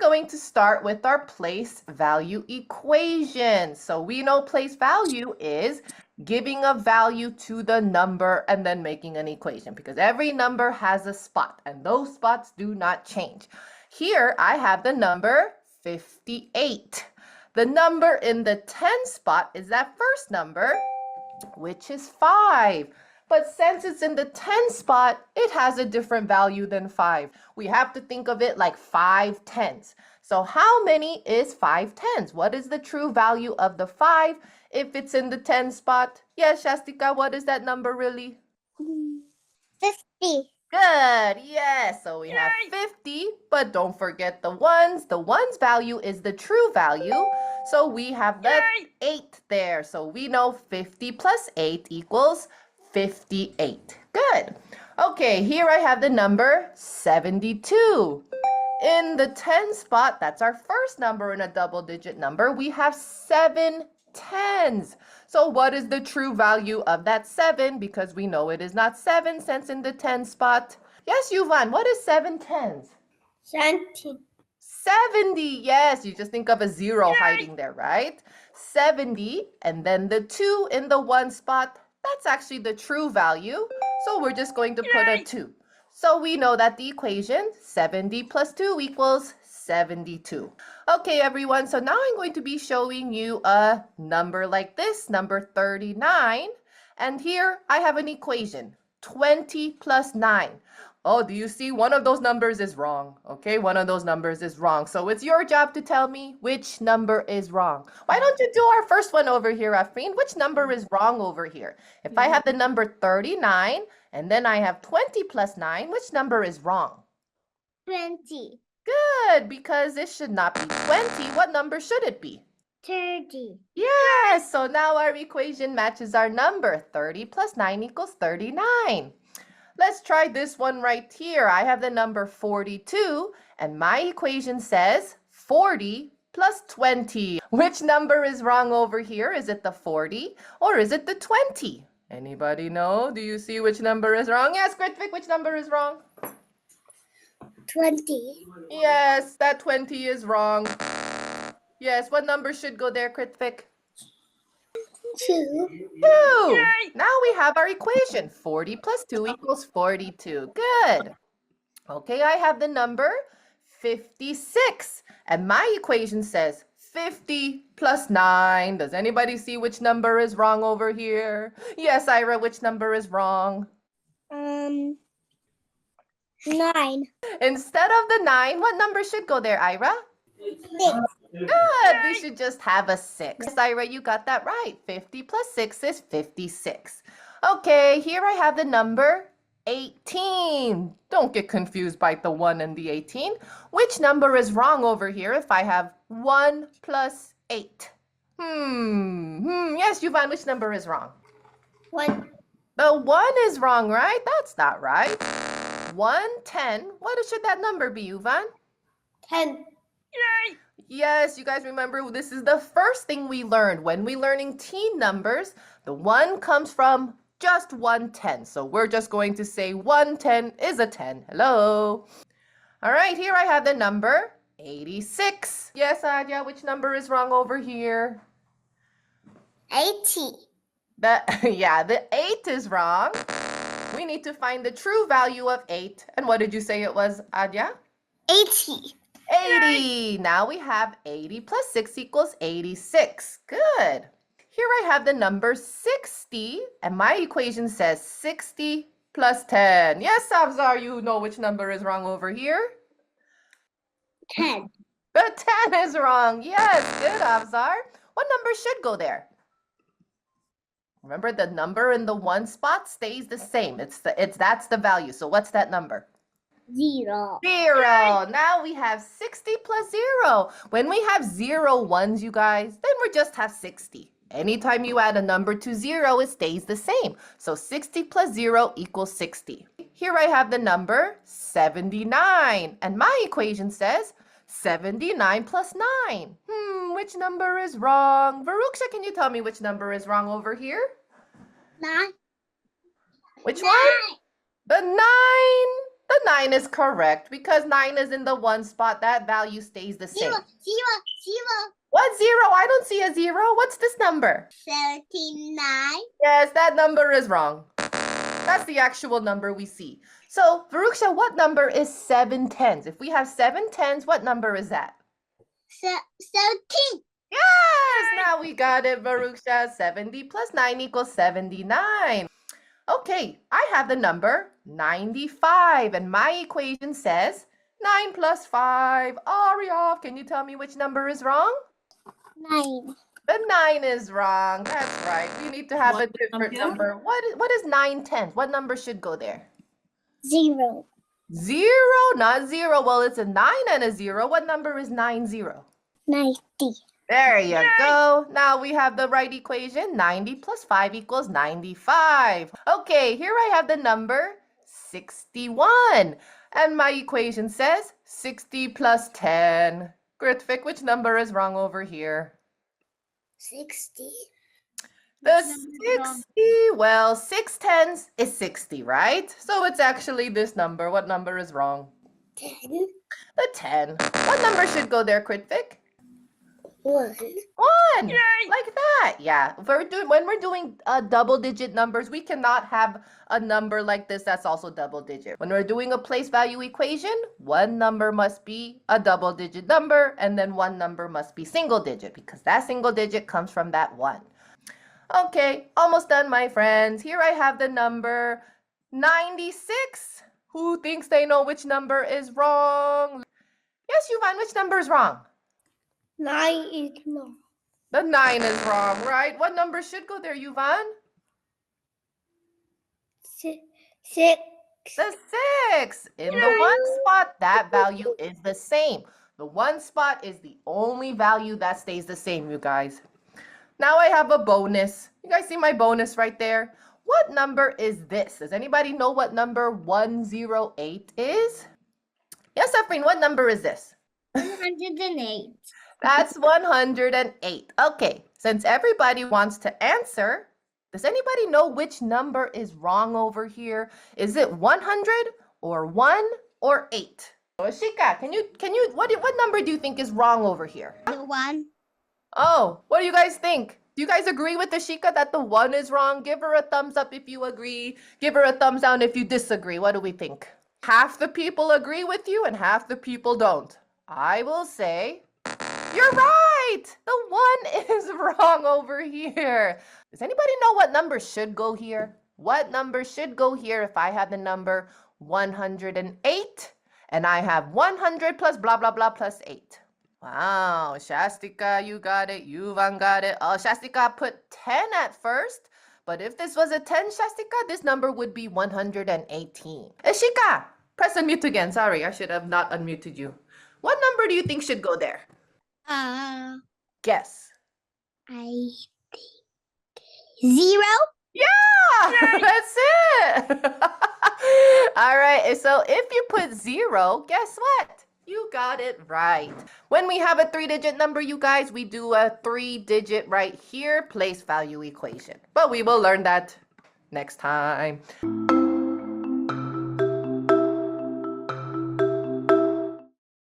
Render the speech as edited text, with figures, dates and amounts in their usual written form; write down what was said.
going to start with our place value equation. So we know place value is giving a value to the number and then making an equation because every number has a spot and those spots do not change. Here I have the number 58. The number in the 10 spot is that first number, which is 5. But since it's in the 10 spot, it has a different value than 5. We have to think of it like 5 tens. So how many is 5 tens? What is the true value of the 5 if it's in the 10 spot? Yes, Shastika, what is that number really? 50. Good, yes. So we have 50, but don't forget the ones. The ones value is the true value. So we have the 8 there. So we know 50 plus 8 equals 58. Good. Okay, here I have the number 72. In the 10 spot, that's our first number in a double-digit number, we have 7 tens. So what is the true value of that 7? Because we know it is not 7 since in the 10 spot. Yes, Yuvan, what is 7 tens? 70. 70, yes, you just think of a 0 hiding there, right? 70, and then the 2 in the 1 spot, that's actually the true value. So we're just going to put a 2. So we know that the equation 70 plus 2 equals 72. Okay, everyone, so now I'm going to be showing you a number like this, number 39. And here I have an equation, 20 plus 9. Oh, do you see? One of those numbers is wrong. Okay, one of those numbers is wrong. So it's your job to tell me which number is wrong. Why don't you do our first one over here, Afreen? Which number is wrong over here? If I have the number 39 and then I have 20 plus 9, which number is wrong? 20. Good, because it should not be 20. What number should it be? 30. Yes, so now our equation matches our number. 30 plus 9 equals 39. Let's try this one right here. I have the number 42, and my equation says 40 plus 20. Which number is wrong over here? Is it the 40 or is it the 20? Anybody know? Do you see which number is wrong? Yes, Kritvik, which number is wrong? 20. Yes, that 20 is wrong. Yes, what number should go there, Kritvik? 2. 2. Now we have our equation. 40 plus 2 equals 42. Good. Okay, I have the number 56. And my equation says 50 plus 9. Does anybody see which number is wrong over here? Yes, Ira, which number is wrong? 9. Instead of the 9, what number should go there, Ira? 6. Good, we should just have a 6. Yes, Ira, you got that right. 50 plus 6 is 56. Okay, here I have the number 18. Don't get confused by the 1 and the 18. Which number is wrong over here if I have 1 plus 8? Yes, Yuvan, which number is wrong? 1. The 1 is wrong, right? That's not right. 110. What should that number be, Yuvan? 10. Yes, you guys remember this is the first thing we learned. When we're learning teen numbers, the 1 comes from just 110. So we're just going to say 110 is a 10. Hello. All right, here I have the number 86. Yes, Adya, which number is wrong over here? 80. Yeah, the 8 is wrong. We need to find the true value of 8. And what did you say it was, Adya? 80. 80. Now we have 80 plus 6 equals 86. Good. Here I have the number 60, and my equation says 60 plus 10. Yes, Savzar, you know which number is wrong over here? 10. The 10 is wrong. Yes, good, Avzar. What number should go there? Remember, the number in the 1 spot stays the same. That's the value. So what's that number? 0. 0. Now we have 60 plus 0. When we have 0 ones, you guys, then we just have 60. Anytime you add a number to 0, it stays the same. So 60 plus 0 equals 60. Here I have the number 79. And my equation says 79 plus 9. Which number is wrong? Varuksha, can you tell me which number is wrong over here? 9. Which 9. one? The 9. The 9 is correct because 9 is in the 1 spot. That value stays the same. 0, 0. What 0? I don't see a 0. What's this number? 79. Yes, that number is wrong. That's the actual number we see. So, Varuksha, what number is 7 tens? If we have 7 tens, what number is that? 17. Yes! Now we got it, Varuksha. 70 plus 9 equals 79. Okay, I have the number 95, and my equation says 9 plus 5. Aryov, can you tell me which number is wrong? 9. The 9 is wrong. That's right. We need to have a different number. What is 9 tenths? What number should go there? 0. 0, not 0. Well, it's a 9 and a 0. What number is 90? 90. There you go. Now we have the right equation. 90 plus 5 equals 95. Okay, here I have the number 61. And my equation says 60 plus 10. Gritvik, which number is wrong over here? 60. The 60, well, 6 tens is 60, right? So it's actually this number. What number is wrong? 10. The 10. What number should go there, Gritvik? 1. 1. Like that. Yeah. When we're doing double-digit numbers, we cannot have a number like this that's also double-digit. When we're doing a place value equation, one number must be a double-digit number, and then one number must be single-digit because that single-digit comes from that 1. Okay, almost done, my friends. Here I have the number 96. Who thinks they know which number is wrong? Yes, Yuvan, which number is wrong? 9 is wrong. The 9 is wrong, right? What number should go there, Yuvan? 6. The 6. In the 1 spot, that value is the same. The 1 spot is the only value that stays the same, you guys. Now I have a bonus. You guys see my bonus right there? What number is this? Does anybody know what number 108 is? Yes, Efrain, what number is this? 108. That's 108. Okay, since everybody wants to answer, does anybody know which number is wrong over here? Is it 100 or 1 or 8? Ashika, what number do you think is wrong over here? The 1. Oh, what do you guys think? Do you guys agree with Ashika that the 1 is wrong? Give her a thumbs up if you agree. Give her a thumbs down if you disagree. What do we think? Half the people agree with you and half the people don't. I will say, you're right! The 1 is wrong over here. Does anybody know what number should go here? What number should go here if I have the number 108 and I have 100 plus blah, blah, blah plus 8? Wow, Shastika, you got it. Yuvan got it. Oh, Shastika put 10 at first. But if this was a 10, Shastika, this number would be 118. Ashika, press unmute again. Sorry, I should have not unmuted you. What number do you think should go there? Guess. I think 0. Yeah, that's it. All right, so if you put 0, guess what? You got it right. When we have a 3-digit number, you guys, we do a 3-digit right here, place value equation. But we will learn that next time.